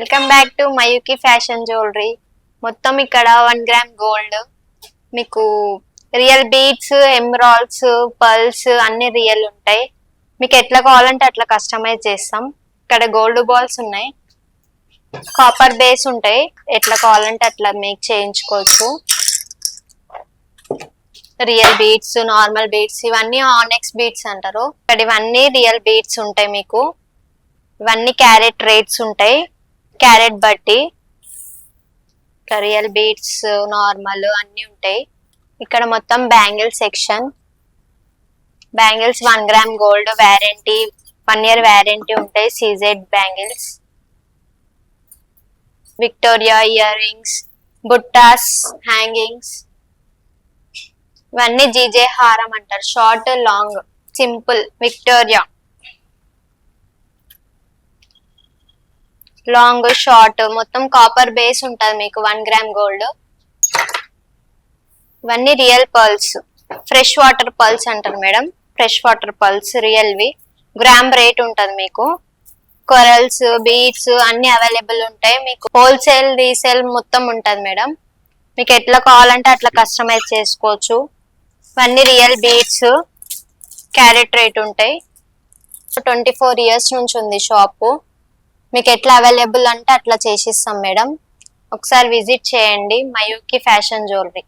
Welcome back to Mayuki fashion jewellery. మొత్తం ఇక్కడ 1 gram gold మీకు రియల్ బీడ్స్, ఎమరాల్డ్స్, పర్ల్స్ అన్ని రియల్ ఉంటాయి. మీకు ఎట్లా కావాలంటే అట్లా కస్టమైజ్ చేస్తాం. ఇక్కడ గోల్డ్ బాల్స్ ఉన్నాయి, కాపర్ బేస్ ఉంటాయి, ఎట్లా కావాలంటే అట్లా మేక్ చేయించుకోవచ్చు. రియల్ బీడ్స్, నార్మల్ బీడ్స్, ఇవన్నీ ఆనెక్స్ బీడ్స్ అంటారు. ఇక్కడ ఇవన్నీ రియల్ బీడ్స్ ఉంటాయి. మీకు ఇవన్నీ క్యారెట్ రేట్స్ ఉంటాయి, క్యారెట్ బట్టి. రియల్ బీడ్స్, నార్మల్ అన్ని ఉంటాయి. ఇక్కడ మొత్తం bangle section. Bangles 1 gram gold warranty, 1 year warranty ఉంటాయి. CZ bangles, Victoria ear rings, బుట్టాస్, హ్యాంగింగ్స్, ఇవన్నీ జీజే హారం అంటారు. Short, long, simple, Victoria, long, short, మొత్తం కాపర్ బేస్ ఉంటుంది మీకు. 1 గ్రామ్ గోల్డ్. ఇవన్నీ real pearls, fresh water pearls అంటారు మేడం. ఫ్రెష్ వాటర్ పర్ల్స్ రియల్వి. గ్రామ్ రేట్ ఉంటుంది మీకు. కొరల్స్, బీడ్స్ అన్ని అవైలబుల్ ఉంటాయి మీకు. హోల్సేల్, రీసేల్ మొత్తం ఉంటుంది మేడం. మీకు ఎట్లా కావాలంటే అట్లా కస్టమైజ్ చేసుకోవచ్చు. ఇవన్నీ రియల్ బీడ్స్, క్యారెట్ రేట్ ఉంటాయి. 24 ఇయర్స్ నుంచి ఉంది షాపు. మీకు ఎట్లా అవైలబుల్ అంటే అట్లా చేసిస్తాం మేడం. ఒకసారి విజిట్ చేయండి మయూకి ఫ్యాషన్ జ్యువెలరీ.